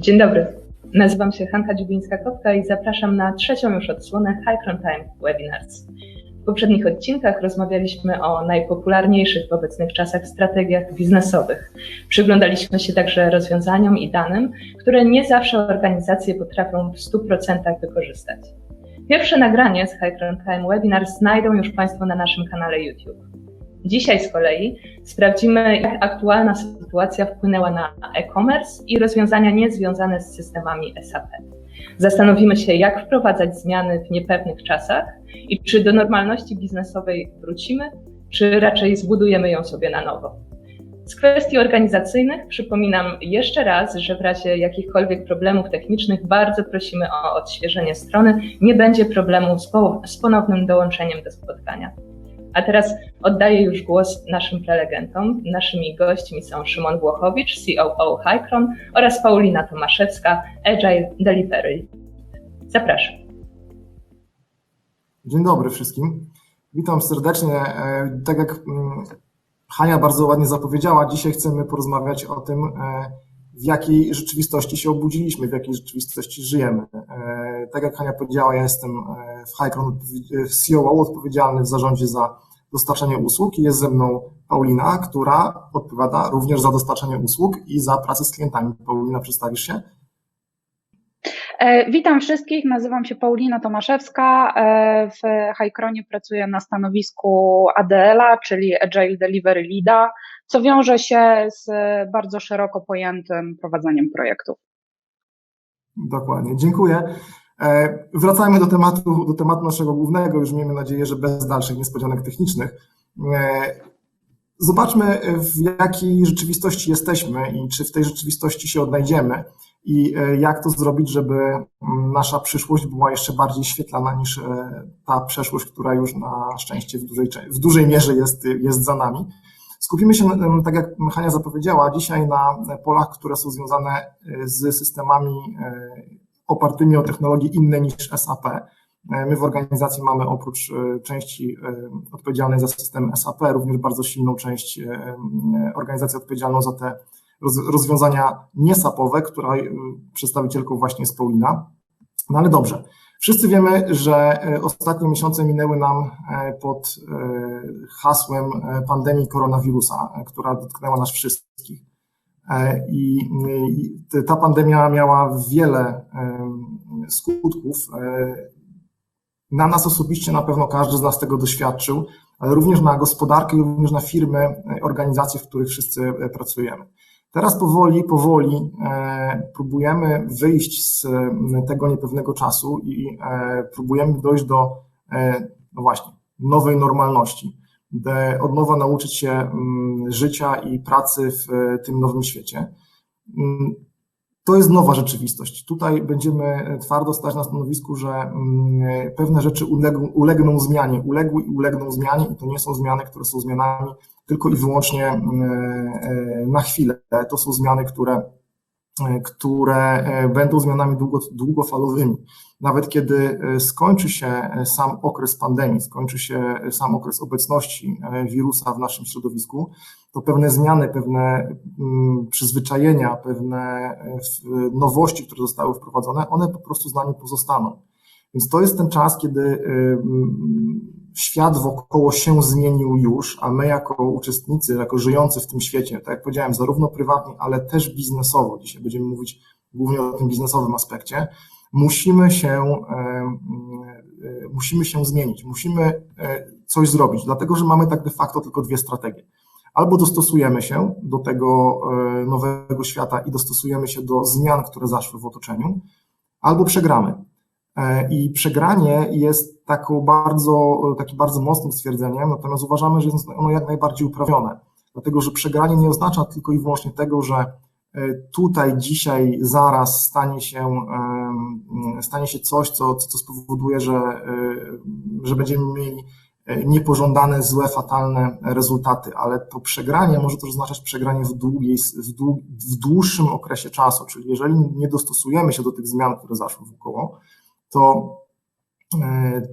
Dzień dobry, nazywam się Hanka Dziubińska-Kotka i zapraszam na trzecią już odsłonę Hicron Time Webinars. W poprzednich odcinkach rozmawialiśmy o najpopularniejszych w obecnych czasach strategiach biznesowych. Przyglądaliśmy się także rozwiązaniom i danym, które nie zawsze organizacje potrafią w 100% wykorzystać. Pierwsze nagranie z Hicron Time Webinars znajdą już Państwo na naszym kanale YouTube. Dzisiaj z kolei sprawdzimy, jak aktualna sytuacja wpłynęła na e-commerce i rozwiązania niezwiązane z systemami SAP. Zastanowimy się, jak wprowadzać zmiany w niepewnych czasach i czy do normalności biznesowej wrócimy, czy raczej zbudujemy ją sobie na nowo. Z kwestii organizacyjnych przypominam jeszcze raz, że w razie jakichkolwiek problemów technicznych bardzo prosimy o odświeżenie strony. Nie będzie problemu z ponownym dołączeniem do spotkania. A teraz oddaję już głos naszym prelegentom. Naszymi gośćmi są Szymon Włochowicz, COO Hicron oraz Paulina Tomaszewska, Agile Delivery. Zapraszam. Dzień dobry wszystkim. Witam serdecznie. Tak jak Hania bardzo ładnie zapowiedziała, dzisiaj chcemy porozmawiać o tym, w jakiej rzeczywistości się obudziliśmy, w jakiej rzeczywistości żyjemy. Tak jak Hania powiedziała, ja jestem w Hicron COO odpowiedzialny w zarządzie za dostarczanie usług i jest ze mną Paulina, która odpowiada również za dostarczanie usług i za pracę z klientami. Paulina, przedstawisz się? Witam wszystkich, nazywam się Paulina Tomaszewska. W Hicronie pracuję na stanowisku ADL-a, czyli Agile Delivery Leada, co wiąże się z bardzo szeroko pojętym prowadzeniem projektów. Dokładnie, dziękuję. Wracajmy do tematu naszego głównego, już miejmy nadzieję, że bez dalszych niespodzianek technicznych. Zobaczmy, w jakiej rzeczywistości jesteśmy i czy w tej rzeczywistości się odnajdziemy i jak to zrobić, żeby nasza przyszłość była jeszcze bardziej świetlana niż ta przeszłość, która już na szczęście w dużej mierze jest za nami. Skupimy się, tak jak Hania zapowiedziała, dzisiaj na polach, które są związane z systemami opartymi o technologie inne niż SAP. My w organizacji mamy oprócz części odpowiedzialnej za system SAP również bardzo silną część organizacji odpowiedzialną za te rozwiązania nie-SAP-owe, której przedstawicielką właśnie jest Paulina. No ale dobrze, wszyscy wiemy, że ostatnie miesiące minęły nam pod hasłem pandemii koronawirusa, która dotknęła nas wszystkich. I ta pandemia miała wiele skutków. Na nas osobiście na pewno każdy z nas tego doświadczył, ale również na gospodarkę i również na firmy, organizacje, w których wszyscy pracujemy. Teraz powoli próbujemy wyjść z tego niepewnego czasu i próbujemy dojść do, no właśnie, nowej normalności, by od nowa nauczyć się życia i pracy w tym nowym świecie. To jest nowa rzeczywistość. Tutaj będziemy twardo stać na stanowisku, że pewne rzeczy ulegną zmianie, uległy i ulegną zmianie i to nie są zmiany, które są zmianami tylko i wyłącznie na chwilę. To są zmiany, które będą zmianami długofalowymi. Nawet kiedy skończy się sam okres pandemii, skończy się sam okres obecności wirusa w naszym środowisku, to pewne zmiany, pewne przyzwyczajenia, pewne nowości, które zostały wprowadzone, one po prostu z nami pozostaną. Więc to jest ten czas, kiedy świat wokoło się zmienił już, a my jako uczestnicy, jako żyjący w tym świecie, tak jak powiedziałem, zarówno prywatnie, ale też biznesowo, dzisiaj będziemy mówić głównie o tym biznesowym aspekcie, musimy się zmienić, musimy coś zrobić, dlatego że mamy tak de facto tylko dwie strategie. Albo dostosujemy się do tego nowego świata i dostosujemy się do zmian, które zaszły w otoczeniu, albo przegramy. I przegranie jest takim bardzo mocnym stwierdzeniem, natomiast uważamy, że jest ono jak najbardziej uprawnione, dlatego że przegranie nie oznacza tylko i wyłącznie tego, że tutaj, dzisiaj, zaraz stanie się coś, co spowoduje, że będziemy mieli niepożądane, złe, fatalne rezultaty, ale to przegranie może też oznaczać przegranie w dłuższym okresie czasu, czyli jeżeli nie dostosujemy się do tych zmian, które zaszły wokoło,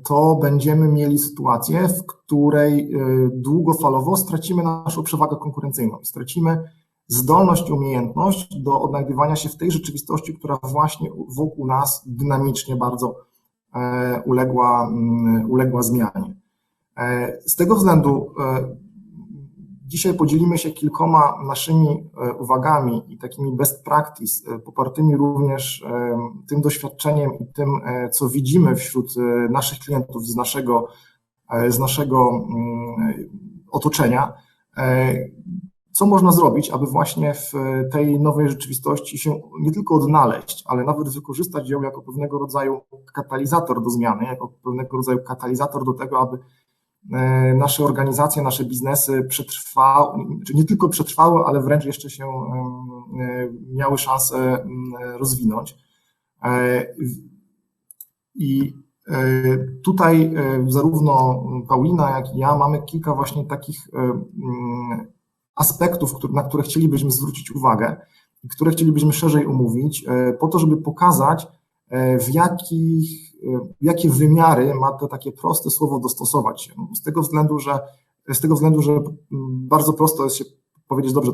to będziemy mieli sytuację, w której długofalowo stracimy naszą przewagę konkurencyjną, stracimy zdolność i umiejętność do odnajdywania się w tej rzeczywistości, która właśnie wokół nas dynamicznie bardzo uległa zmianie. Z tego względu dzisiaj podzielimy się kilkoma naszymi uwagami i takimi best practice, popartymi również tym doświadczeniem i tym, co widzimy wśród naszych klientów z naszego otoczenia, co można zrobić, aby właśnie w tej nowej rzeczywistości się nie tylko odnaleźć, ale nawet wykorzystać ją jako pewnego rodzaju katalizator do zmiany, jako pewnego rodzaju katalizator do tego, aby nasze organizacje, nasze biznesy przetrwały, czy nie tylko przetrwały, ale wręcz jeszcze się miały szansę rozwinąć. I tutaj zarówno Paulina, jak i ja mamy kilka właśnie takich aspektów, na które chcielibyśmy zwrócić uwagę i które chcielibyśmy szerzej omówić, po to, żeby pokazać, w jakie wymiary ma to takie proste słowo dostosować się. Z tego względu, że bardzo prosto jest się powiedzieć, dobrze,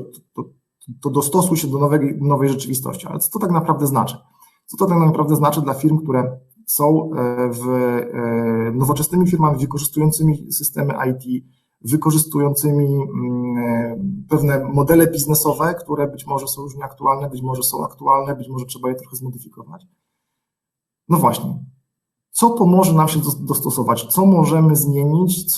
to dostosuj się do nowej rzeczywistości, ale co to tak naprawdę znaczy? Co to tak naprawdę znaczy dla firm, które są nowoczesnymi firmami wykorzystującymi systemy IT, wykorzystującymi pewne modele biznesowe, które być może są już nieaktualne, być może są aktualne, być może trzeba je trochę zmodyfikować. No właśnie, co pomoże nam się dostosować, co możemy zmienić,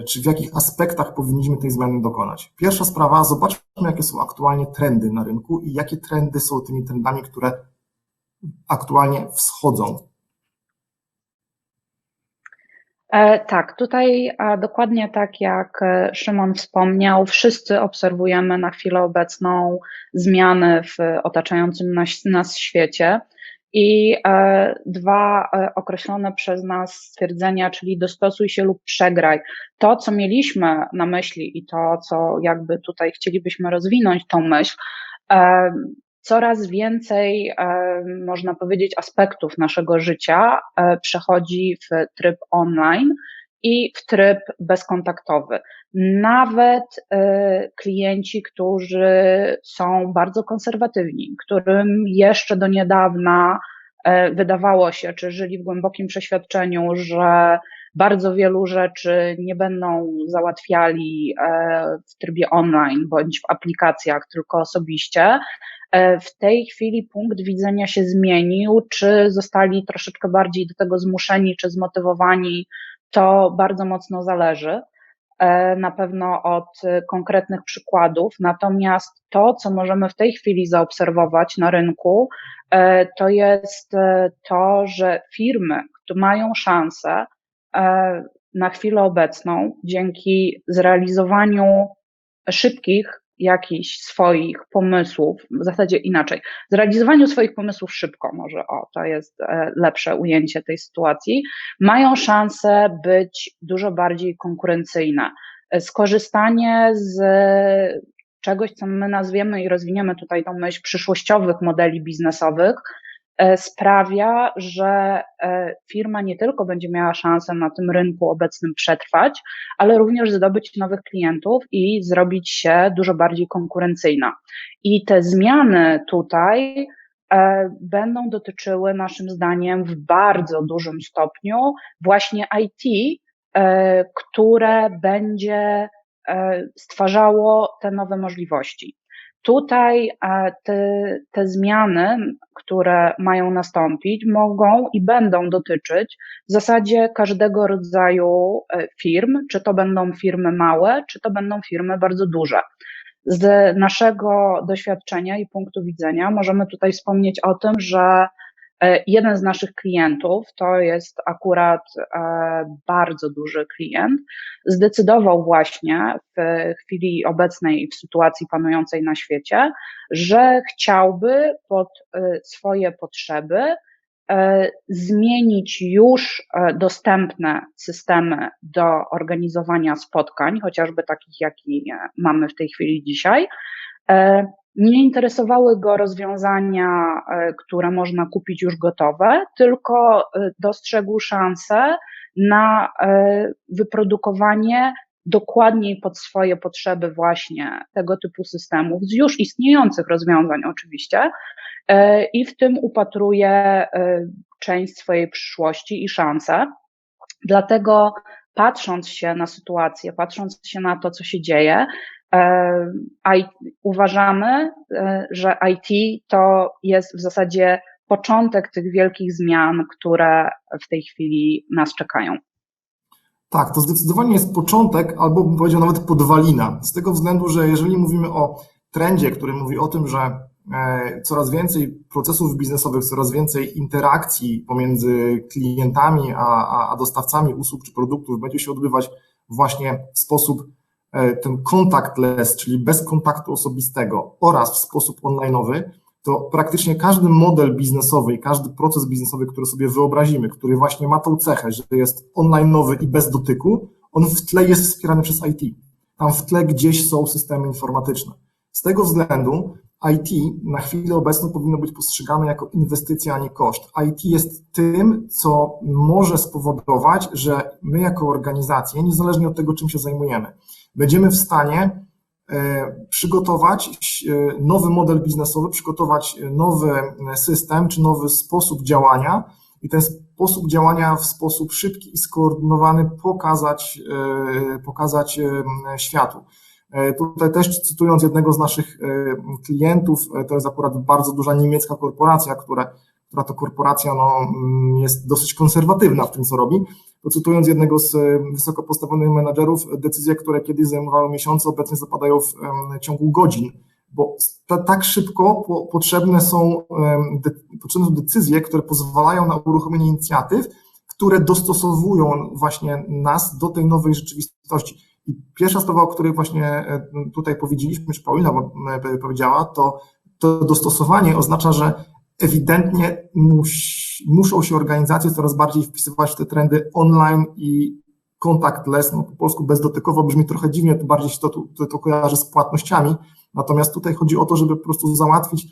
czy w jakich aspektach powinniśmy tej zmiany dokonać. Pierwsza sprawa, zobaczmy, jakie są aktualnie trendy na rynku i jakie trendy są tymi trendami, które aktualnie wschodzą. Tak, tutaj dokładnie tak jak Szymon wspomniał, wszyscy obserwujemy na chwilę obecną zmiany w otaczającym nas świecie i dwa określone przez nas stwierdzenia, czyli dostosuj się lub przegraj. To, co mieliśmy na myśli i to, co jakby tutaj chcielibyśmy rozwinąć tą myśl, coraz więcej, można powiedzieć, aspektów naszego życia przechodzi w tryb online i w tryb bezkontaktowy. Nawet klienci, którzy są bardzo konserwatywni, którym jeszcze do niedawna wydawało się, czy żyli w głębokim przeświadczeniu, że bardzo wielu rzeczy nie będą załatwiali w trybie online bądź w aplikacjach, tylko osobiście. W tej chwili punkt widzenia się zmienił, czy zostali troszeczkę bardziej do tego zmuszeni, czy zmotywowani, to bardzo mocno zależy, na pewno od konkretnych przykładów. Natomiast to, co możemy w tej chwili zaobserwować na rynku, to jest to, że firmy, które mają szansę na chwilę obecną, dzięki zrealizowaniu szybkich jakichś swoich pomysłów, w zasadzie inaczej, zrealizowaniu swoich pomysłów szybko, może to jest lepsze ujęcie tej sytuacji, mają szansę być dużo bardziej konkurencyjne. Skorzystanie z czegoś, co my nazwiemy i rozwiniemy tutaj tą myśl przyszłościowych modeli biznesowych, sprawia, że firma nie tylko będzie miała szansę na tym rynku obecnym przetrwać, ale również zdobyć nowych klientów i zrobić się dużo bardziej konkurencyjna. I te zmiany tutaj będą dotyczyły naszym zdaniem w bardzo dużym stopniu właśnie IT, które będzie stwarzało te nowe możliwości. Tutaj te zmiany, które mają nastąpić, mogą i będą dotyczyć w zasadzie każdego rodzaju firm, czy to będą firmy małe, czy to będą firmy bardzo duże. Z naszego doświadczenia i punktu widzenia możemy tutaj wspomnieć o tym, że jeden z naszych klientów, to jest akurat bardzo duży klient, zdecydował właśnie w chwili obecnej, w sytuacji panującej na świecie, że chciałby pod swoje potrzeby zmienić już dostępne systemy do organizowania spotkań, chociażby takich, jakie mamy w tej chwili dzisiaj. Nie interesowały go rozwiązania, które można kupić już gotowe, tylko dostrzegł szansę na wyprodukowanie dokładniej pod swoje potrzeby właśnie tego typu systemów, z już istniejących rozwiązań oczywiście, i w tym upatruje część swojej przyszłości i szanse. Dlatego patrząc się na sytuację, patrząc się na to, co się dzieje, uważamy, że IT to jest w zasadzie początek tych wielkich zmian, które w tej chwili nas czekają. Tak, to zdecydowanie jest początek, albo bym powiedział nawet podwalina. Z tego względu, że jeżeli mówimy o trendzie, który mówi o tym, że coraz więcej procesów biznesowych, coraz więcej interakcji pomiędzy klientami a dostawcami usług czy produktów będzie się odbywać właśnie w sposób ten contactless, czyli bez kontaktu osobistego oraz w sposób online'owy, to praktycznie każdy model biznesowy i każdy proces biznesowy, który sobie wyobrazimy, który właśnie ma tą cechę, że jest online'owy i bez dotyku, on w tle jest wspierany przez IT. Tam w tle gdzieś są systemy informatyczne. Z tego względu IT na chwilę obecną powinno być postrzegane jako inwestycja, a nie koszt. IT jest tym, co może spowodować, że my jako organizacje, niezależnie od tego, czym się zajmujemy, będziemy w stanie przygotować nowy model biznesowy, przygotować nowy system czy nowy sposób działania i ten sposób działania w sposób szybki i skoordynowany pokazać światu. Tutaj też cytując jednego z naszych klientów, to jest akurat bardzo duża niemiecka korporacja, która to korporacja jest dosyć konserwatywna w tym, co robi, to cytując jednego z wysoko postawionych menadżerów, decyzje, które kiedyś zajmowały miesiące, obecnie zapadają w ciągu godzin, bo tak szybko potrzebne są decyzje, które pozwalają na uruchomienie inicjatyw, które dostosowują właśnie nas do tej nowej rzeczywistości. I pierwsza sprawa, o której właśnie tutaj powiedzieliśmy, czy Paulina powiedziała, to dostosowanie oznacza, że ewidentnie muszą się organizacje coraz bardziej wpisywać w te trendy online i contactless, po polsku bezdotykowo brzmi trochę dziwnie, to bardziej się to kojarzy z płatnościami, natomiast tutaj chodzi o to, żeby po prostu załatwić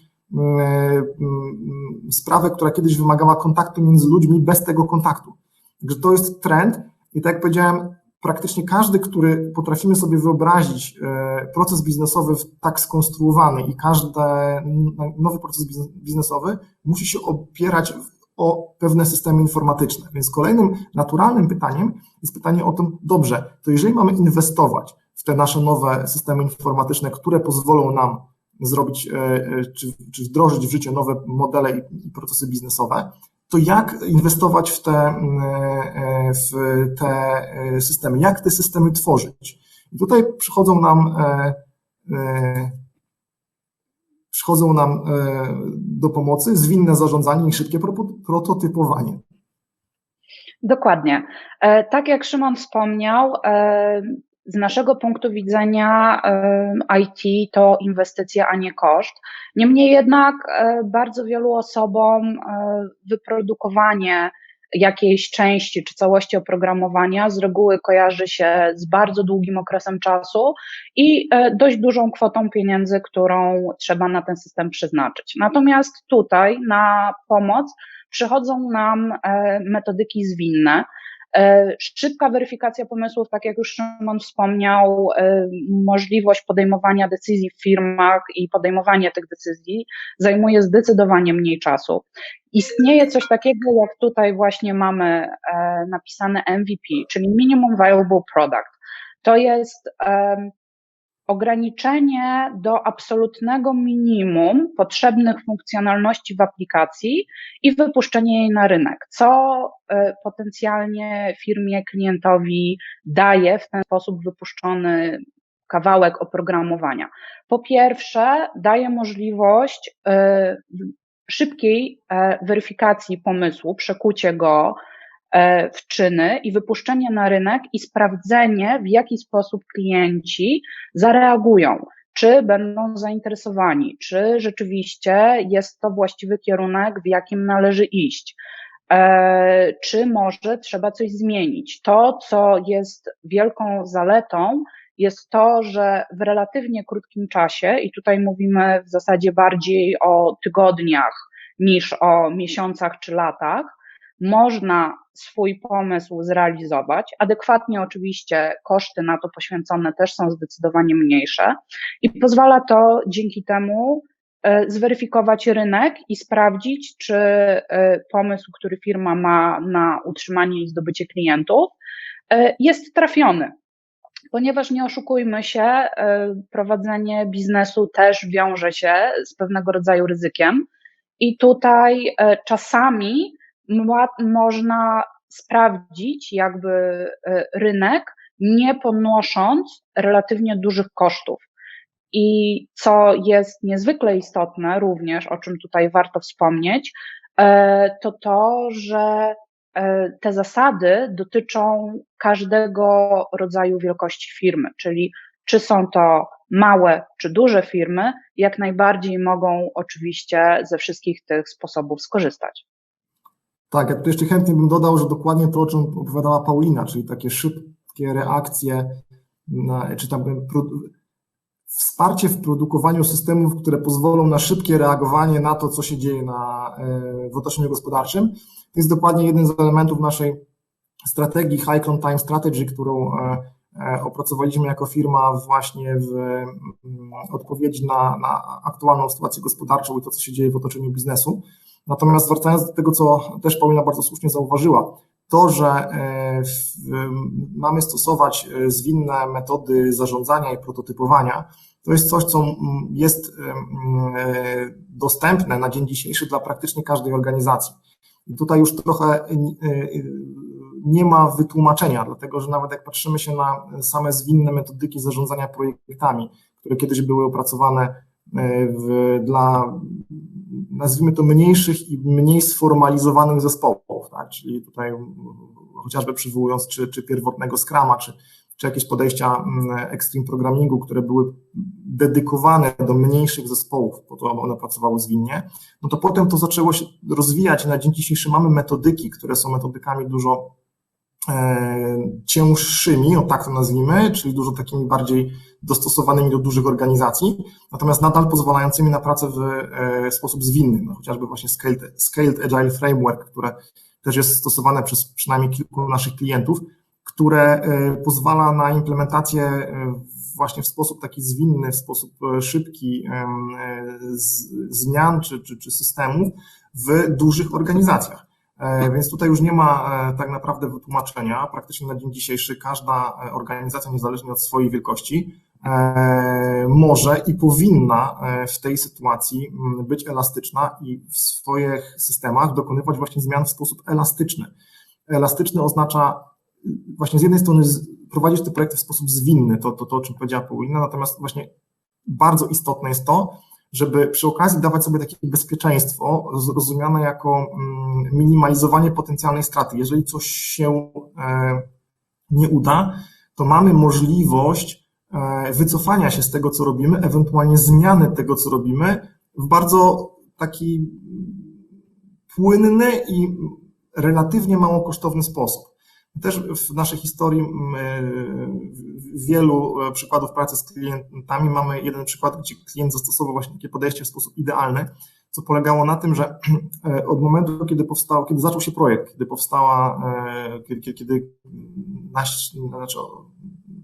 sprawę, która kiedyś wymagała kontaktu między ludźmi bez tego kontaktu. Także to jest trend i tak jak powiedziałem, praktycznie każdy, który potrafimy sobie wyobrazić proces biznesowy tak skonstruowany i każdy nowy proces biznesowy musi się opierać o pewne systemy informatyczne. Więc kolejnym naturalnym pytaniem jest pytanie o tym, dobrze, to jeżeli mamy inwestować w te nasze nowe systemy informatyczne, które pozwolą nam zrobić czy wdrożyć w życie nowe modele i procesy biznesowe, to jak inwestować w te systemy, jak te systemy tworzyć. I tutaj przychodzą nam do pomocy zwinne zarządzanie i szybkie prototypowanie. Dokładnie. Tak jak Szymon wspomniał, z naszego punktu widzenia IT to inwestycja, a nie koszt. Niemniej jednak bardzo wielu osobom wyprodukowanie jakiejś części czy całości oprogramowania z reguły kojarzy się z bardzo długim okresem czasu i dość dużą kwotą pieniędzy, którą trzeba na ten system przeznaczyć. Natomiast tutaj na pomoc przychodzą nam metodyki zwinne. Szybka weryfikacja pomysłów, tak jak już Szymon wspomniał, możliwość podejmowania decyzji w firmach i podejmowanie tych decyzji zajmuje zdecydowanie mniej czasu. Istnieje coś takiego, jak tutaj właśnie mamy napisane MVP, czyli Minimum Viable Product. To jest ograniczenie do absolutnego minimum potrzebnych funkcjonalności w aplikacji i wypuszczenie jej na rynek, co potencjalnie firmie, klientowi daje w ten sposób wypuszczony kawałek oprogramowania. Po pierwsze, daje możliwość szybkiej weryfikacji pomysłu, przekucie go w czyny i wypuszczenie na rynek i sprawdzenie, w jaki sposób klienci zareagują, czy będą zainteresowani, czy rzeczywiście jest to właściwy kierunek, w jakim należy iść, czy może trzeba coś zmienić. To, co jest wielką zaletą, jest to, że w relatywnie krótkim czasie, i tutaj mówimy w zasadzie bardziej o tygodniach niż o miesiącach czy latach, można swój pomysł zrealizować. Adekwatnie oczywiście koszty na to poświęcone też są zdecydowanie mniejsze i pozwala to dzięki temu zweryfikować rynek i sprawdzić, czy pomysł, który firma ma na utrzymanie i zdobycie klientów, jest trafiony. Ponieważ nie oszukujmy się, prowadzenie biznesu też wiąże się z pewnego rodzaju ryzykiem i tutaj czasami można sprawdzić jakby rynek, nie ponosząc relatywnie dużych kosztów. I co jest niezwykle istotne również, o czym tutaj warto wspomnieć, to to, że te zasady dotyczą każdego rodzaju wielkości firmy, czyli czy są to małe czy duże firmy, jak najbardziej mogą oczywiście ze wszystkich tych sposobów skorzystać. Tak, ja tu jeszcze chętnie bym dodał, że dokładnie to, o czym opowiadała Paulina, czyli takie szybkie reakcje, czy tam wsparcie w produkowaniu systemów, które pozwolą na szybkie reagowanie na to, co się dzieje w otoczeniu gospodarczym. To jest dokładnie jeden z elementów naszej strategii High On Time Strategy, którą opracowaliśmy jako firma właśnie w odpowiedzi na aktualną sytuację gospodarczą i to, co się dzieje w otoczeniu biznesu. Natomiast wracając do tego, co też Paulina bardzo słusznie zauważyła, to, że mamy stosować zwinne metody zarządzania i prototypowania, to jest coś, co jest dostępne na dzień dzisiejszy dla praktycznie każdej organizacji. I tutaj już trochę nie ma wytłumaczenia, dlatego że nawet jak patrzymy się na same zwinne metodyki zarządzania projektami, które kiedyś były opracowane dla, nazwijmy to, mniejszych i mniej sformalizowanych zespołów, tak? Czyli tutaj chociażby przywołując czy pierwotnego Scruma, czy jakieś podejścia extreme programmingu, które były dedykowane do mniejszych zespołów, po to, aby one pracowały zwinnie, no to potem to zaczęło się rozwijać i na dzień dzisiejszy mamy metodyki, które są metodykami dużo cięższymi, o tak to nazwijmy, czyli dużo takimi bardziej dostosowanymi do dużych organizacji, natomiast nadal pozwalającymi na pracę w sposób zwinny, no chociażby właśnie Scaled Agile Framework, które też jest stosowane przez przynajmniej kilku naszych klientów, które pozwala na implementację właśnie w sposób taki zwinny, w sposób szybki zmian czy systemów w dużych organizacjach. Więc tutaj już nie ma tak naprawdę wytłumaczenia. Praktycznie na dzień dzisiejszy każda organizacja, niezależnie od swojej wielkości, może i powinna w tej sytuacji być elastyczna i w swoich systemach dokonywać właśnie zmian w sposób elastyczny. Elastyczny oznacza właśnie z jednej strony prowadzić te projekty w sposób zwinny, to o czym powiedziała Paulina, natomiast właśnie bardzo istotne jest to, żeby przy okazji dawać sobie takie bezpieczeństwo zrozumiane jako minimalizowanie potencjalnej straty. Jeżeli coś się nie uda, to mamy możliwość wycofania się z tego, co robimy, ewentualnie zmiany tego, co robimy w bardzo taki płynny i relatywnie mało kosztowny sposób. Też w naszej historii wielu przykładów pracy z klientami mamy jeden przykład, gdzie klient zastosował właśnie takie podejście w sposób idealny, co polegało na tym, że od momentu, kiedy zaczął się projekt, kiedy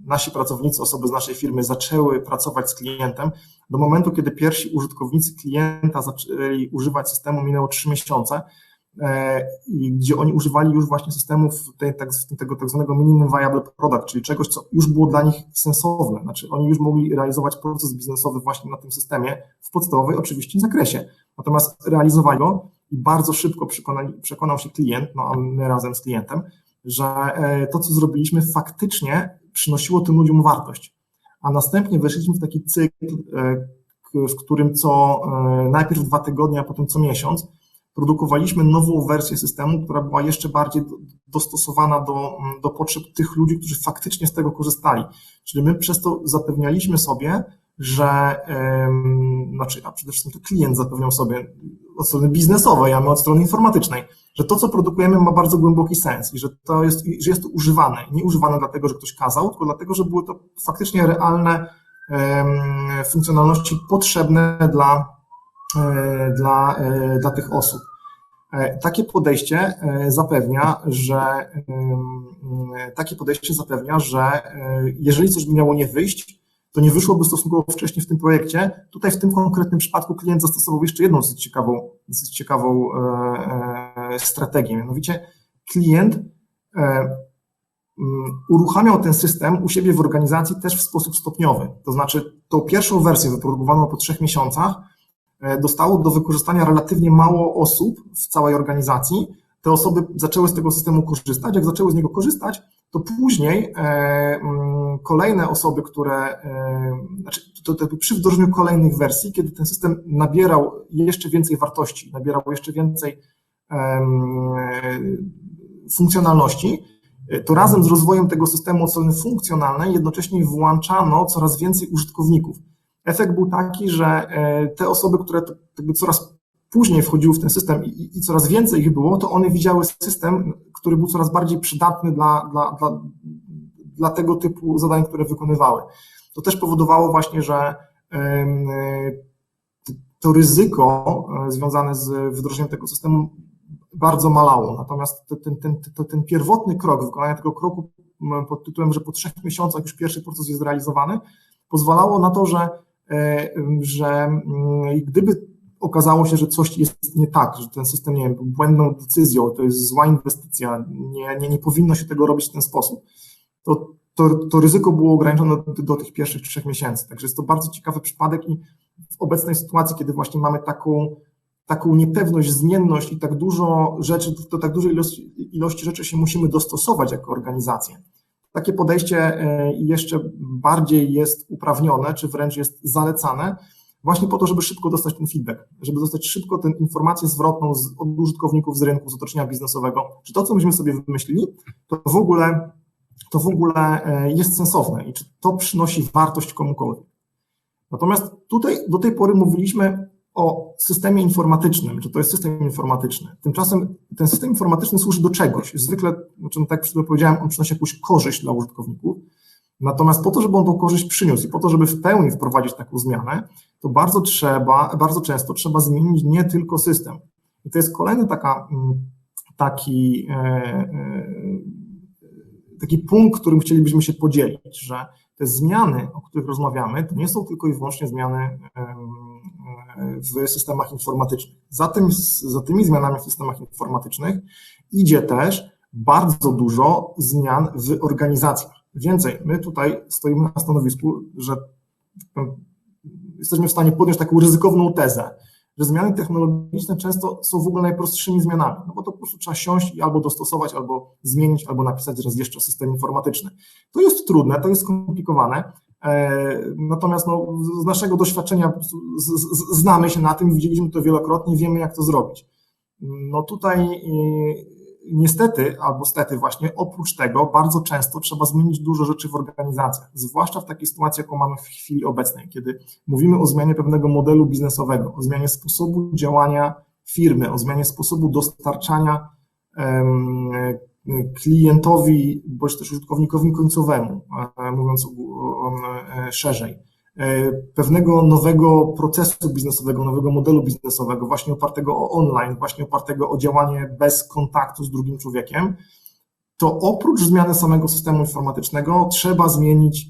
nasi pracownicy, osoby z naszej firmy zaczęły pracować z klientem, do momentu, kiedy pierwsi użytkownicy klienta zaczęli używać systemu, minęło 3 miesiące, gdzie oni używali już właśnie systemów tego tak zwanego minimum viable product, czyli czegoś, co już było dla nich sensowne. Znaczy oni już mogli realizować proces biznesowy właśnie na tym systemie w podstawowej oczywiście zakresie. Natomiast realizowali go i bardzo szybko przekonał się klient, no a my razem z klientem, że to, co zrobiliśmy, faktycznie przynosiło tym ludziom wartość. A następnie weszliśmy w taki cykl, w którym najpierw 2 tygodnie, a potem co miesiąc produkowaliśmy nową wersję systemu, która była jeszcze bardziej dostosowana do potrzeb tych ludzi, którzy faktycznie z tego korzystali. Czyli my przez to zapewnialiśmy sobie, że, a przede wszystkim to klient zapewniał sobie od strony biznesowej, a my od strony informatycznej, że to, co produkujemy, ma bardzo głęboki sens i że jest to używane. Nie używane dlatego, że ktoś kazał, tylko dlatego, że były to faktycznie realne funkcjonalności potrzebne dla tych osób. Takie podejście zapewnia, że jeżeli coś by miało nie wyjść, to nie wyszłoby stosunkowo wcześnie w tym projekcie. Tutaj w tym konkretnym przypadku klient zastosował jeszcze jedną dosyć ciekawą strategię. Mianowicie klient uruchamiał ten system u siebie w organizacji też w sposób stopniowy. To znaczy tą pierwszą wersję wyprodukowaną po 3 miesiącach dostało do wykorzystania relatywnie mało osób w całej organizacji. Te osoby zaczęły z tego systemu korzystać. Jak zaczęły z niego korzystać, to później kolejne osoby, przy wdrożeniu kolejnych wersji, kiedy ten system nabierał jeszcze więcej wartości, nabierał jeszcze więcej funkcjonalności, to razem z rozwojem tego systemu od strony funkcjonalnej jednocześnie włączano coraz więcej użytkowników. Efekt był taki, że te osoby, które coraz później wchodziły w ten system i coraz więcej ich było, to one widziały system, który był coraz bardziej przydatny dla tego typu zadań, które wykonywały. To też powodowało właśnie, że to ryzyko związane z wdrożeniem tego systemu bardzo malało. Natomiast ten pierwotny krok, wykonanie tego kroku pod tytułem, że po 3 miesiącach już pierwszy proces jest zrealizowany, pozwalało na to, że gdyby okazało się, że coś jest nie tak, że ten system, nie wiem, był błędną decyzją, to jest zła inwestycja, nie powinno się tego robić w ten sposób, to ryzyko było ograniczone do tych pierwszych 3 miesięcy. Także jest to bardzo ciekawy przypadek i w obecnej sytuacji, kiedy właśnie mamy taką niepewność, zmienność i tak dużo rzeczy, do tak dużej ilości rzeczy się musimy dostosować jako organizacje. Takie podejście jeszcze bardziej jest uprawnione, czy wręcz jest zalecane, właśnie po to, żeby szybko dostać ten feedback, żeby dostać szybko tę informację zwrotną od użytkowników z rynku, z otoczenia biznesowego, czy to, co myśmy sobie wymyślili, to w ogóle jest sensowne i czy to przynosi wartość komukolwiek. Natomiast tutaj do tej pory mówiliśmy o systemie informatycznym, że to jest system informatyczny. Tymczasem ten system informatyczny służy do czegoś. Zwykle, tak jak przed chwilą powiedziałem, on przynosi jakąś korzyść dla użytkowników. Natomiast po to, żeby on tą korzyść przyniósł i po to, żeby w pełni wprowadzić taką zmianę, to bardzo często trzeba zmienić nie tylko system. I to jest kolejny taki punkt, którym chcielibyśmy się podzielić, że te zmiany, o których rozmawiamy, to nie są tylko i wyłącznie zmiany w systemach informatycznych. Za tymi zmianami w systemach informatycznych idzie też bardzo dużo zmian w organizacjach. Więcej, my tutaj stoimy na stanowisku, że jesteśmy w stanie podjąć taką ryzykowną tezę, że zmiany technologiczne często są w ogóle najprostszymi zmianami, no bo to po prostu trzeba siąść i albo dostosować, albo zmienić, albo napisać raz jeszcze system informatyczny. To jest trudne, to jest skomplikowane, natomiast z naszego doświadczenia znamy się na tym, widzieliśmy to wielokrotnie, wiemy jak to zrobić. No tutaj niestety, albo stety właśnie, oprócz tego bardzo często trzeba zmienić dużo rzeczy w organizacjach, zwłaszcza w takiej sytuacji, jaką mamy w chwili obecnej, kiedy mówimy o zmianie pewnego modelu biznesowego, o zmianie sposobu działania firmy, o zmianie sposobu dostarczania klientowi, bądź też użytkownikowi końcowemu, mówiąc szerzej, pewnego nowego procesu biznesowego, nowego modelu biznesowego, właśnie opartego o online, właśnie opartego o działanie bez kontaktu z drugim człowiekiem, to oprócz zmiany samego systemu informatycznego trzeba zmienić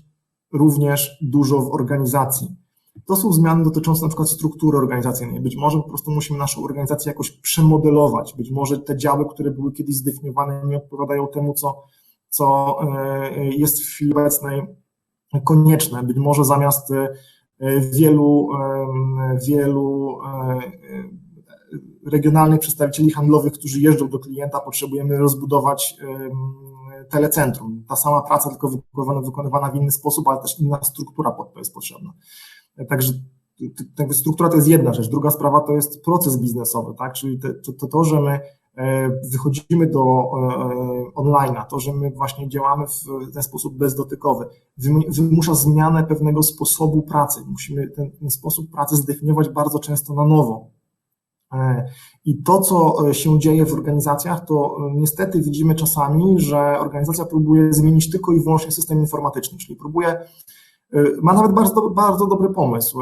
również dużo w organizacji. To są zmiany dotyczące na przykład struktury organizacyjnej. Być może po prostu musimy naszą organizację jakoś przemodelować. Być może te działy, które były kiedyś zdefiniowane, nie odpowiadają temu, co jest w chwili obecnej konieczne. Być może zamiast wielu regionalnych przedstawicieli handlowych, którzy jeżdżą do klienta, potrzebujemy rozbudować telecentrum. Ta sama praca, tylko wykonywana w inny sposób, ale też inna struktura pod to jest potrzebna. Także struktura to jest jedna rzecz. Druga sprawa to jest proces biznesowy, tak? Czyli to, że my wychodzimy do online'a, to, że my właśnie działamy w ten sposób bezdotykowy, wymusza zmianę pewnego sposobu pracy. Musimy ten sposób pracy zdefiniować bardzo często na nowo. I to, co się dzieje w organizacjach, to niestety widzimy czasami, że organizacja próbuje zmienić tylko i wyłącznie system informatyczny, czyli ma nawet bardzo dobry pomysł,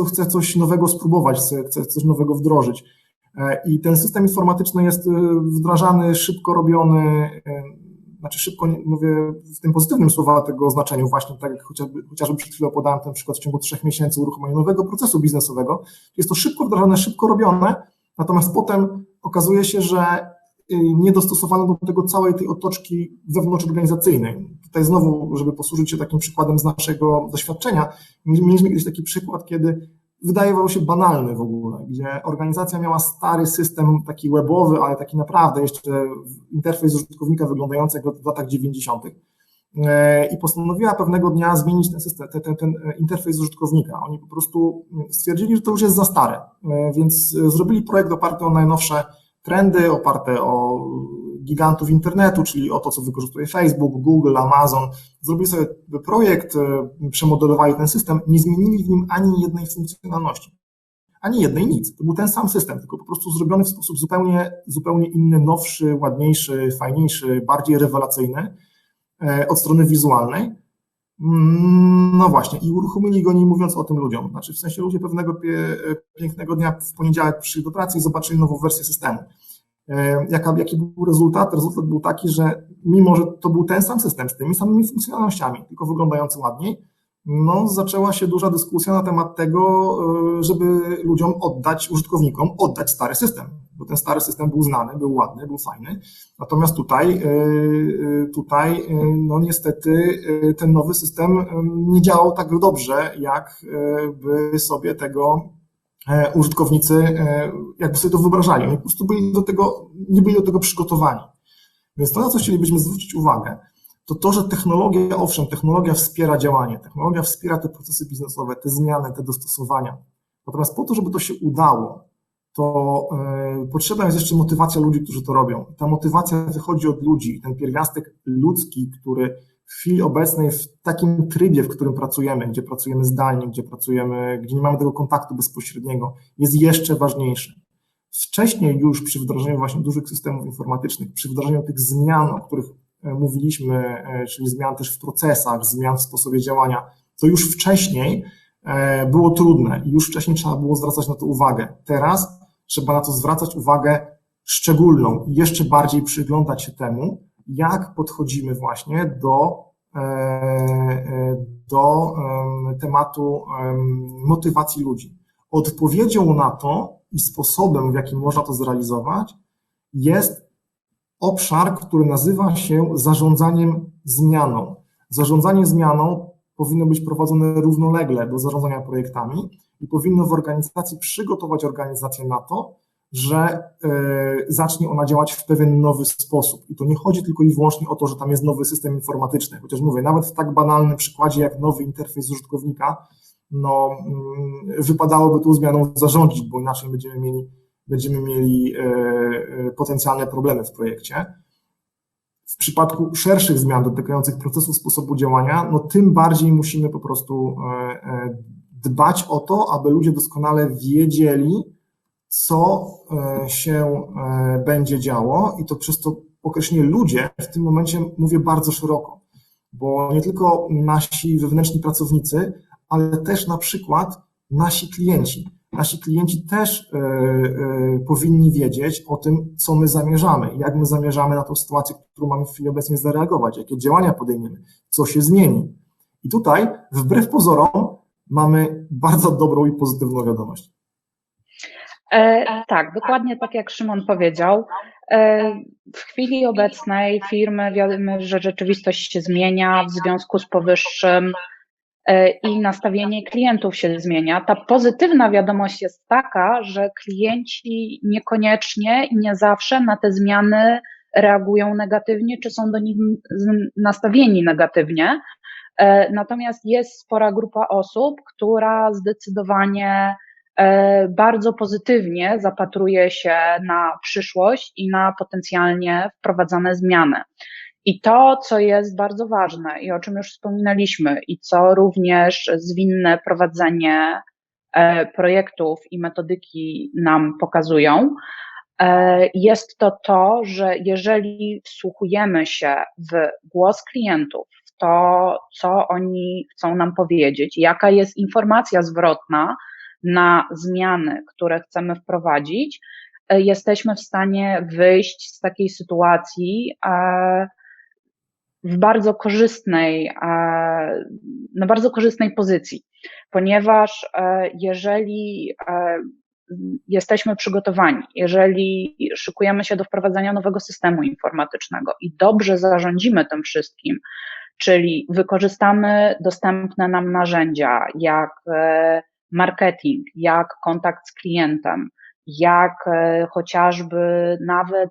chce coś nowego spróbować, chce coś nowego wdrożyć, I ten system informatyczny jest wdrażany, szybko robiony, znaczy szybko, mówię w tym pozytywnym słowa tego znaczeniu, właśnie tak jak chociażby przed chwilą podałem ten przykład w ciągu 3 miesięcy uruchomienia nowego procesu biznesowego. Jest to szybko wdrażane, szybko robione, natomiast potem okazuje się, że nie dostosowano do tego całej tej otoczki wewnątrzorganizacyjnej. Tutaj znowu, żeby posłużyć się takim przykładem z naszego doświadczenia, mieliśmy kiedyś taki przykład, kiedy wydawał się banalny w ogóle, gdzie organizacja miała stary system taki webowy, ale taki naprawdę jeszcze interfejs użytkownika wyglądający jak w latach 90. I postanowiła pewnego dnia zmienić ten system, ten interfejs użytkownika. Oni po prostu stwierdzili, że to już jest za stare, więc zrobili projekt oparty o najnowsze trendy, oparte o gigantów internetu, czyli o to, co wykorzystuje Facebook, Google, Amazon. Zrobili sobie projekt, przemodelowali ten system, nie zmienili w nim ani jednej funkcjonalności. Ani jednej, nic. To był ten sam system, tylko po prostu zrobiony w sposób zupełnie inny, nowszy, ładniejszy, fajniejszy, bardziej rewelacyjny od strony wizualnej. No właśnie, i uruchomili go, nie mówiąc o tym ludziom. Znaczy, w sensie ludzie pewnego pięknego dnia w poniedziałek przyszli do pracy i zobaczyli nową wersję systemu. Jaki był rezultat? Rezultat był taki, że mimo, że to był ten sam system z tymi samymi funkcjonalnościami, tylko wyglądający ładniej, no zaczęła się duża dyskusja na temat tego, żeby ludziom użytkownikom oddać stary system, bo ten stary system był znany, był ładny, był fajny, natomiast tutaj no niestety ten nowy system nie działał tak dobrze, jak by sobie tego użytkownicy jakby sobie to wyobrażali. Oni po prostu nie byli do tego przygotowani. Więc to, na co chcielibyśmy zwrócić uwagę, to, że technologia, owszem, technologia wspiera działanie, technologia wspiera te procesy biznesowe, te zmiany, te dostosowania. Natomiast po to, żeby to się udało, to potrzebna jest jeszcze motywacja ludzi, którzy to robią. Ta motywacja wychodzi od ludzi. Ten pierwiastek ludzki, który w chwili obecnej w takim trybie, w którym pracujemy, gdzie pracujemy zdalnie, gdzie nie mamy tego kontaktu bezpośredniego, jest jeszcze ważniejszy. Wcześniej już przy wdrożeniu właśnie dużych systemów informatycznych, przy wdrożeniu tych zmian, o których mówiliśmy, czyli zmian też w procesach, zmian w sposobie działania, to już wcześniej było trudne i już wcześniej trzeba było zwracać na to uwagę. Teraz trzeba na to zwracać uwagę szczególną i jeszcze bardziej przyglądać się temu, jak podchodzimy właśnie do tematu motywacji ludzi. Odpowiedzią na to i sposobem, w jakim można to zrealizować, jest obszar, który nazywa się zarządzaniem zmianą. Zarządzanie zmianą powinno być prowadzone równolegle do zarządzania projektami i powinno w organizacji przygotować organizację na to, że zacznie ona działać w pewien nowy sposób. I to nie chodzi tylko i wyłącznie o to, że tam jest nowy system informatyczny, chociaż mówię, nawet w tak banalnym przykładzie jak nowy interfejs użytkownika, no wypadałoby tą zmianą zarządzić, bo inaczej będziemy mieli potencjalne problemy w projekcie. W przypadku szerszych zmian dotykających procesu, sposobu działania, no tym bardziej musimy po prostu dbać o to, aby ludzie doskonale wiedzieli, co się będzie działo i to przez to określenie ludzie w tym momencie mówię bardzo szeroko, bo nie tylko nasi wewnętrzni pracownicy, ale też na przykład nasi klienci. Nasi klienci też powinni wiedzieć o tym, co my zamierzamy, jak my zamierzamy na tą sytuację, którą mamy w chwili obecnej zareagować, jakie działania podejmiemy, co się zmieni. I tutaj, wbrew pozorom, mamy bardzo dobrą i pozytywną wiadomość. Tak, dokładnie tak jak Szymon powiedział. W chwili obecnej firmy wiemy, że rzeczywistość się zmienia w związku z powyższym i nastawienie klientów się zmienia. Ta pozytywna wiadomość jest taka, że klienci niekoniecznie i nie zawsze na te zmiany reagują negatywnie, czy są do nich nastawieni negatywnie. Natomiast jest spora grupa osób, która zdecydowanie bardzo pozytywnie zapatruje się na przyszłość i na potencjalnie wprowadzane zmiany. I to, co jest bardzo ważne i o czym już wspominaliśmy i co również zwinne prowadzenie projektów i metodyki nam pokazują, jest to, że jeżeli wsłuchujemy się w głos klientów, w to, co oni chcą nam powiedzieć, jaka jest informacja zwrotna na zmiany, które chcemy wprowadzić, jesteśmy w stanie wyjść z takiej sytuacji w bardzo korzystnej, na bardzo korzystnej pozycji, ponieważ jeżeli jesteśmy przygotowani, jeżeli szykujemy się do wprowadzania nowego systemu informatycznego i dobrze zarządzimy tym wszystkim, czyli wykorzystamy dostępne nam narzędzia, jak marketing, jak kontakt z klientem, jak chociażby nawet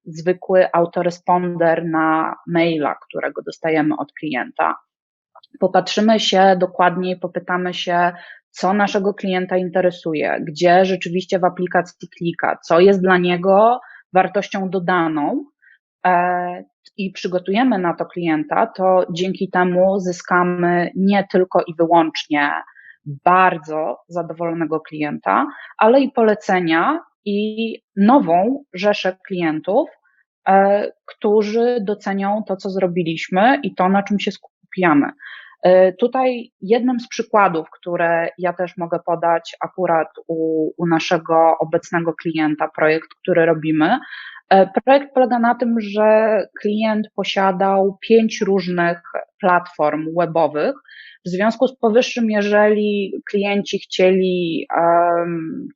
zwykły autoresponder na maila, którego dostajemy od klienta. Popatrzymy się dokładniej, popytamy się, co naszego klienta interesuje, gdzie rzeczywiście w aplikacji klika, co jest dla niego wartością dodaną i przygotujemy na to klienta, to dzięki temu zyskamy nie tylko i wyłącznie bardzo zadowolonego klienta, ale i polecenia i nową rzeszę klientów, którzy docenią to, co zrobiliśmy i to, na czym się skupiamy. Tutaj jednym z przykładów, które ja też mogę podać akurat u naszego obecnego klienta, projekt, który robimy. Projekt polega na tym, że klient posiadał 5 różnych platform webowych. W związku z powyższym, jeżeli klienci chcieli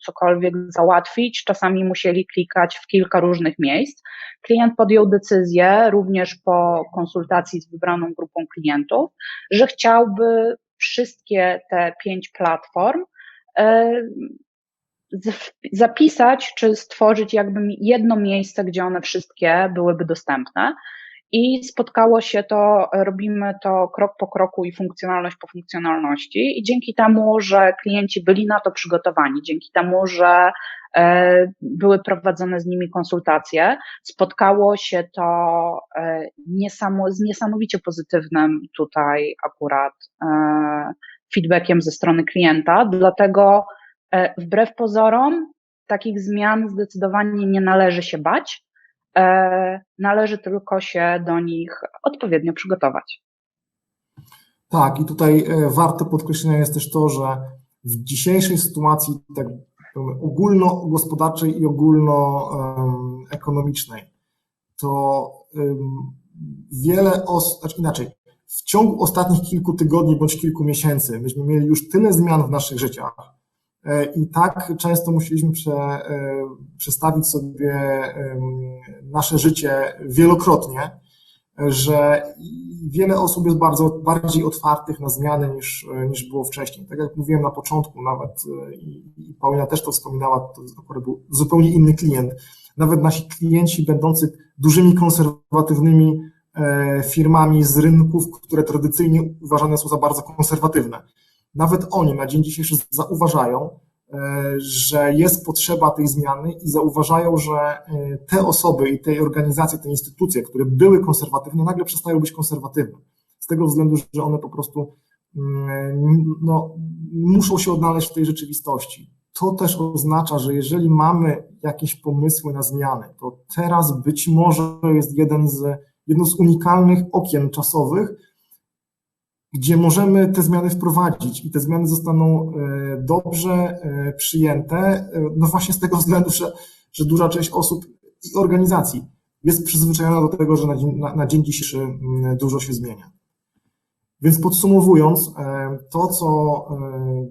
cokolwiek załatwić, czasami musieli klikać w kilka różnych miejsc. Klient podjął decyzję, również po konsultacji z wybraną grupą klientów, że chciałby wszystkie te 5 platform zapisać, czy stworzyć jakby jedno miejsce, gdzie one wszystkie byłyby dostępne. I spotkało się to, robimy to krok po kroku i funkcjonalność po funkcjonalności i dzięki temu, że klienci byli na to przygotowani, dzięki temu, że były prowadzone z nimi konsultacje, spotkało się to z niesamowicie pozytywnym tutaj akurat feedbackiem ze strony klienta, dlatego wbrew pozorom takich zmian zdecydowanie nie należy się bać, należy tylko się do nich odpowiednio przygotować. Tak, i tutaj warte podkreślenia jest też to, że w dzisiejszej sytuacji tak ogólnogospodarczej i ogólnoekonomicznej to wiele osób, znaczy inaczej, w ciągu ostatnich kilku tygodni bądź kilku miesięcy myśmy mieli już tyle zmian w naszych życiach i tak często musieliśmy przestawić sobie nasze życie wielokrotnie, że wiele osób jest bardziej otwartych na zmiany niż było wcześniej. Tak jak mówiłem na początku nawet i Paulina też to wspominała, to akurat był zupełnie inny klient. Nawet nasi klienci będący dużymi konserwatywnymi firmami z rynków, które tradycyjnie uważane są za bardzo konserwatywne. Nawet oni na dzień dzisiejszy zauważają, że jest potrzeba tej zmiany i zauważają, że te osoby i te organizacje, te instytucje, które były konserwatywne, nagle przestają być konserwatywne. Z tego względu, że one po prostu muszą się odnaleźć w tej rzeczywistości. To też oznacza, że jeżeli mamy jakieś pomysły na zmiany, to teraz być może jest jedno z unikalnych okien czasowych, gdzie możemy te zmiany wprowadzić i te zmiany zostaną dobrze przyjęte, no właśnie z tego względu, że duża część osób i organizacji jest przyzwyczajona do tego, że na dzień dzisiejszy dużo się zmienia. Więc podsumowując, to co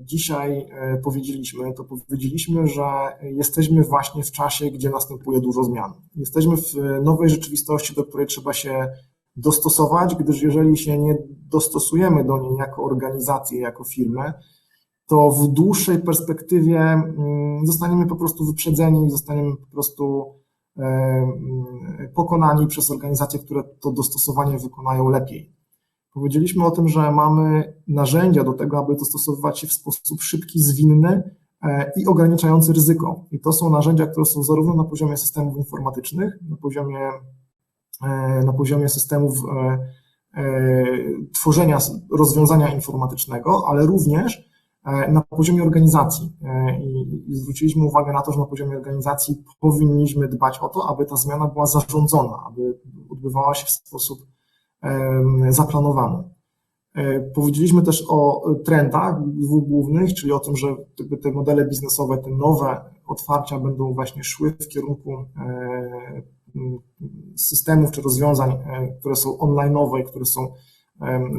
dzisiaj powiedzieliśmy, to powiedzieliśmy, że jesteśmy właśnie w czasie, gdzie następuje dużo zmian. Jesteśmy w nowej rzeczywistości, do której trzeba się dostosować, gdyż jeżeli się nie dostosujemy do niej jako organizacje, jako firmy, to w dłuższej perspektywie zostaniemy po prostu wyprzedzeni i zostaniemy po prostu pokonani przez organizacje, które to dostosowanie wykonają lepiej. Powiedzieliśmy o tym, że mamy narzędzia do tego, aby dostosowywać się w sposób szybki, zwinny i ograniczający ryzyko. I to są narzędzia, które są zarówno na poziomie systemów informatycznych, na poziomie systemów tworzenia rozwiązania informatycznego, ale również na poziomie organizacji. I zwróciliśmy uwagę na to, że na poziomie organizacji powinniśmy dbać o to, aby ta zmiana była zarządzona, aby odbywała się w sposób zaplanowany. Powiedzieliśmy też o trendach dwóch głównych, czyli o tym, że te modele biznesowe, te nowe otwarcia będą właśnie szły w kierunku systemów czy rozwiązań, które są online'owe i które są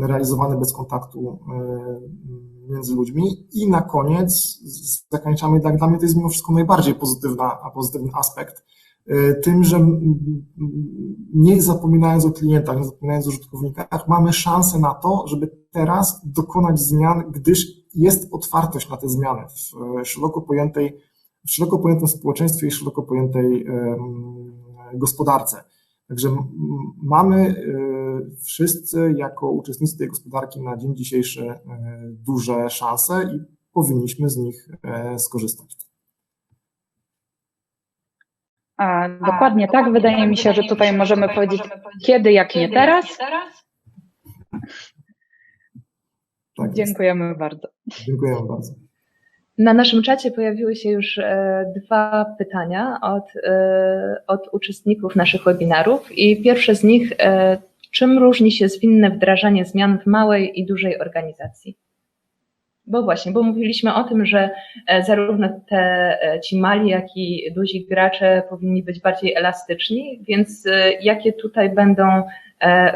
realizowane bez kontaktu między ludźmi. I na koniec zakończamy, dla mnie to jest mimo wszystko najbardziej pozytywny aspekt, tym, że nie zapominając o klientach, nie zapominając o użytkownikach, mamy szansę na to, żeby teraz dokonać zmian, gdyż jest otwartość na te zmiany w szeroko pojętym społeczeństwie i szeroko pojętej gospodarce. Także mamy wszyscy jako uczestnicy tej gospodarki na dzień dzisiejszy duże szanse i powinniśmy z nich skorzystać. Dokładnie tak. Wydaje mi się, że tutaj możemy powiedzieć kiedy, jak nie teraz. Tak, dziękujemy bardzo. Dziękujemy bardzo. Na naszym czacie pojawiły się już 2 pytania od uczestników naszych webinarów i pierwsze z nich, czym różni się zwinne wdrażanie zmian w małej i dużej organizacji? Bo mówiliśmy o tym, że zarówno ci mali, jak i duzi gracze powinni być bardziej elastyczni, więc jakie tutaj będą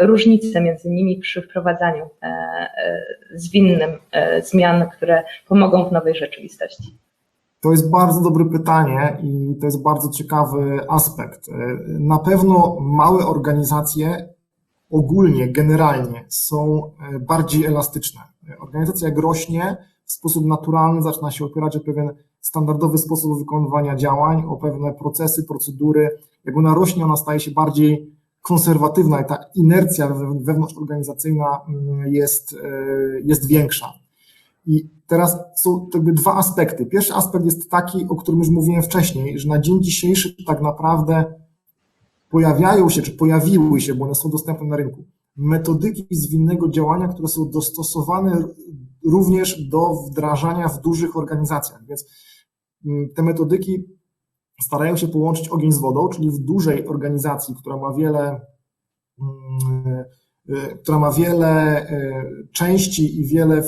różnice między nimi przy wprowadzaniu zwinnym zmian, które pomogą w nowej rzeczywistości? To jest bardzo dobre pytanie i to jest bardzo ciekawy aspekt. Na pewno małe organizacje ogólnie, generalnie są bardziej elastyczne. Organizacja jak rośnie, w sposób naturalny zaczyna się opierać o pewien standardowy sposób wykonywania działań, o pewne procesy, procedury. Jak ona rośnie, ona staje się bardziej konserwatywna i ta inercja wewnątrzorganizacyjna jest większa. I teraz są jakby 2 aspekty. Pierwszy aspekt jest taki, o którym już mówiłem wcześniej, że na dzień dzisiejszy tak naprawdę pojawiły się, bo one są dostępne na rynku, metodyki zwinnego działania, które są dostosowane również do wdrażania w dużych organizacjach. Więc te metodyki starają się połączyć ogień z wodą, czyli w dużej organizacji, która ma wiele części i wiele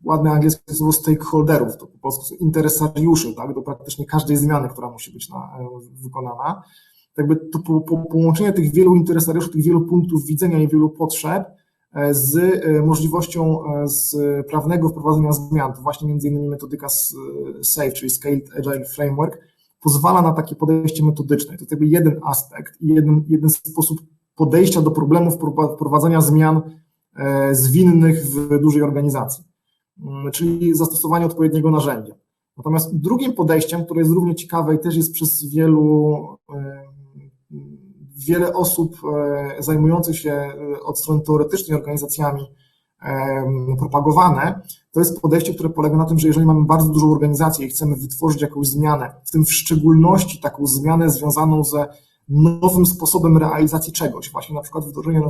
ładne angielskie słowo stakeholderów, to po polsku są interesariuszy, tak, do praktycznie każdej zmiany, która musi być wykonana. Jakby to połączenie tych wielu interesariuszy, tych wielu punktów widzenia i wielu potrzeb z możliwością prawnego wprowadzenia zmian, to właśnie między innymi metodyka SAFe, czyli Scaled Agile Framework, pozwala na takie podejście metodyczne. To jest jakby jeden aspekt i jeden sposób podejścia do problemów wprowadzania zmian zwinnych w dużej organizacji, czyli zastosowanie odpowiedniego narzędzia. Natomiast drugim podejściem, które jest równie ciekawe i też jest przez wiele osób zajmujących się od strony teoretycznej organizacjami propagowane, to jest podejście, które polega na tym, że jeżeli mamy bardzo dużą organizację i chcemy wytworzyć jakąś zmianę, w tym w szczególności taką zmianę związaną ze nowym sposobem realizacji czegoś, właśnie na przykład wdrożenie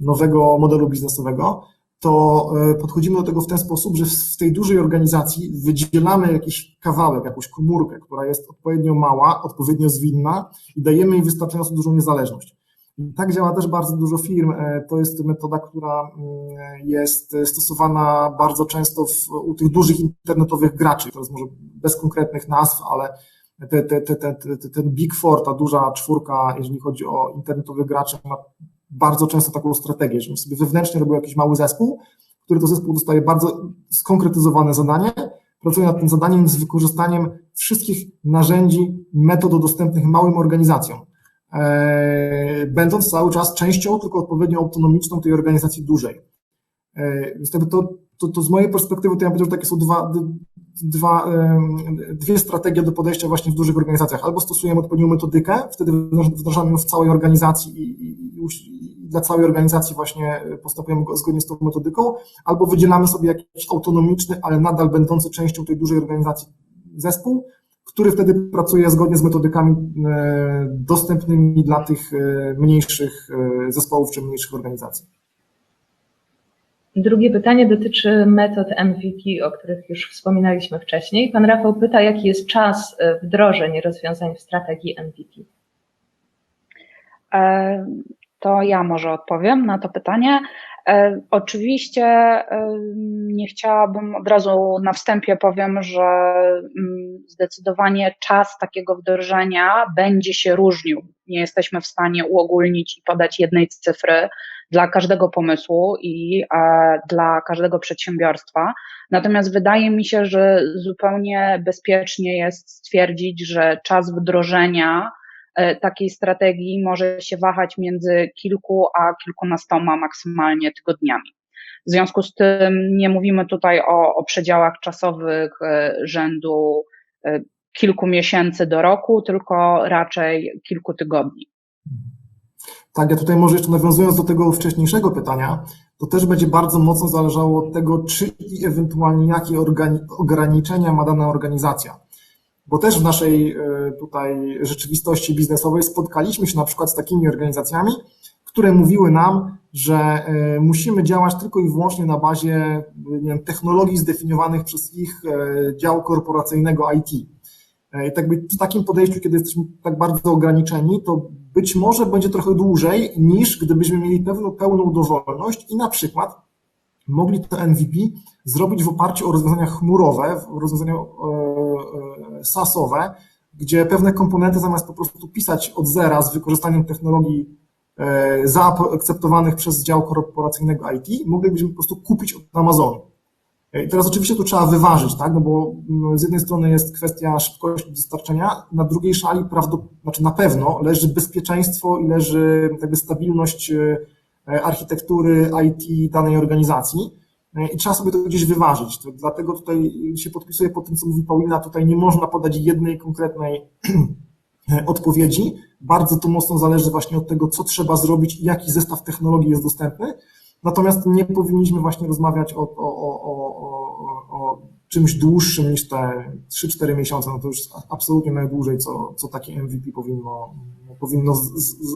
nowego modelu biznesowego, to podchodzimy do tego w ten sposób, że w tej dużej organizacji wydzielamy jakiś kawałek, jakąś komórkę, która jest odpowiednio mała, odpowiednio zwinna i dajemy jej wystarczająco dużą niezależność. I tak działa też bardzo dużo firm. To jest metoda, która jest stosowana bardzo często u tych dużych internetowych graczy. To jest może bez konkretnych nazw, ale ten Big Four, ta duża czwórka, jeżeli chodzi o internetowych graczy, ma bardzo często taką strategię, że sobie wewnętrznie robią jakiś mały zespół, który to zespół dostaje bardzo skonkretyzowane zadanie, pracuje nad tym zadaniem z wykorzystaniem wszystkich narzędzi, metod dostępnych małym organizacjom, będąc cały czas częścią tylko odpowiednio autonomiczną tej organizacji dużej. Więc to z mojej perspektywy to ja powiedział, że takie są dwie strategie do podejścia właśnie w dużych organizacjach. Albo stosujemy odpowiednią metodykę, wtedy wdrażamy ją w całej organizacji i dla całej organizacji właśnie postępujemy zgodnie z tą metodyką, albo wydzielamy sobie jakiś autonomiczny, ale nadal będący częścią tej dużej organizacji zespół, który wtedy pracuje zgodnie z metodykami dostępnymi dla tych mniejszych zespołów czy mniejszych organizacji. Drugie pytanie dotyczy metod MVP, o których już wspominaliśmy wcześniej. Pan Rafał pyta, jaki jest czas wdrożeń rozwiązań w strategii MVP? To ja może odpowiem na to pytanie. Oczywiście nie chciałabym, od razu na wstępie powiem, że zdecydowanie czas takiego wdrożenia będzie się różnił. Nie jesteśmy w stanie uogólnić i podać jednej cyfry dla każdego pomysłu i dla każdego przedsiębiorstwa. Natomiast wydaje mi się, że zupełnie bezpiecznie jest stwierdzić, że czas wdrożenia takiej strategii może się wahać między kilku a kilkunastoma maksymalnie tygodniami. W związku z tym nie mówimy tutaj o przedziałach czasowych rzędu kilku miesięcy do roku, tylko raczej kilku tygodni. Tak, ja tutaj może jeszcze nawiązując do tego wcześniejszego pytania, to też będzie bardzo mocno zależało od tego, czy i ewentualnie jakie ograniczenia ma dana organizacja. Bo też w naszej tutaj rzeczywistości biznesowej spotkaliśmy się na przykład z takimi organizacjami, które mówiły nam, że musimy działać tylko i wyłącznie na bazie, nie wiem, technologii zdefiniowanych przez ich dział korporacyjnego IT. I tak w takim podejściu, kiedy jesteśmy tak bardzo ograniczeni, to być może będzie trochę dłużej niż gdybyśmy mieli pełną dowolność i na przykład mogli to MVP zrobić w oparciu o rozwiązania chmurowe, rozwiązania SaaS-owe, gdzie pewne komponenty zamiast po prostu pisać od zera z wykorzystaniem technologii zaakceptowanych przez dział korporacyjnego IT, moglibyśmy po prostu kupić od Amazonu. I teraz oczywiście to trzeba wyważyć, tak? No bo z jednej strony jest kwestia szybkości dostarczenia, na drugiej szali na pewno leży bezpieczeństwo i leży jakby stabilność architektury IT danej organizacji i trzeba sobie to gdzieś wyważyć. To dlatego tutaj się podpisuję pod tym, co mówi Paulina, tutaj nie można podać jednej konkretnej odpowiedzi. Bardzo to mocno zależy właśnie od tego, co trzeba zrobić i jaki zestaw technologii jest dostępny. Natomiast nie powinniśmy właśnie rozmawiać o czymś dłuższym niż te 3-4 miesiące. No to już absolutnie najdłużej, co takie MVP powinno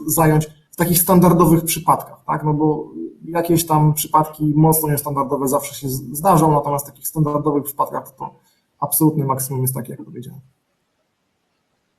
zająć w takich standardowych przypadkach, tak? No bo jakieś tam przypadki mocno niestandardowe zawsze się zdarzą, natomiast w takich standardowych przypadkach to absolutny maksimum jest takie, jak powiedziałem.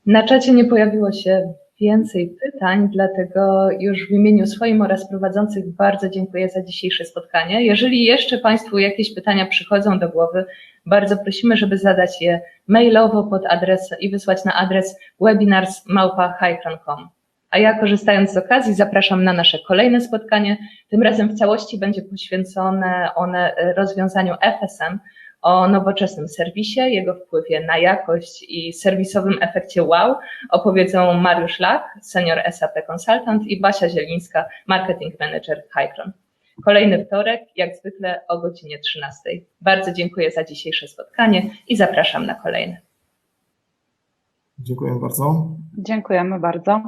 Na czacie nie pojawiło się więcej pytań, dlatego już w imieniu swoim oraz prowadzących bardzo dziękuję za dzisiejsze spotkanie. Jeżeli jeszcze Państwu jakieś pytania przychodzą do głowy, bardzo prosimy, żeby zadać je mailowo pod adres i wysłać na adres webinars@hycron.com. A ja, korzystając z okazji, zapraszam na nasze kolejne spotkanie. Tym razem w całości będzie poświęcone one rozwiązaniu FSM, o nowoczesnym serwisie, jego wpływie na jakość i serwisowym efekcie wow opowiedzą Mariusz Lach, senior SAP consultant, i Basia Zielińska, marketing manager Hycron. Kolejny wtorek, jak zwykle o godzinie 13:00. Bardzo dziękuję za dzisiejsze spotkanie i zapraszam na kolejne. Dziękuję bardzo. Dziękujemy bardzo.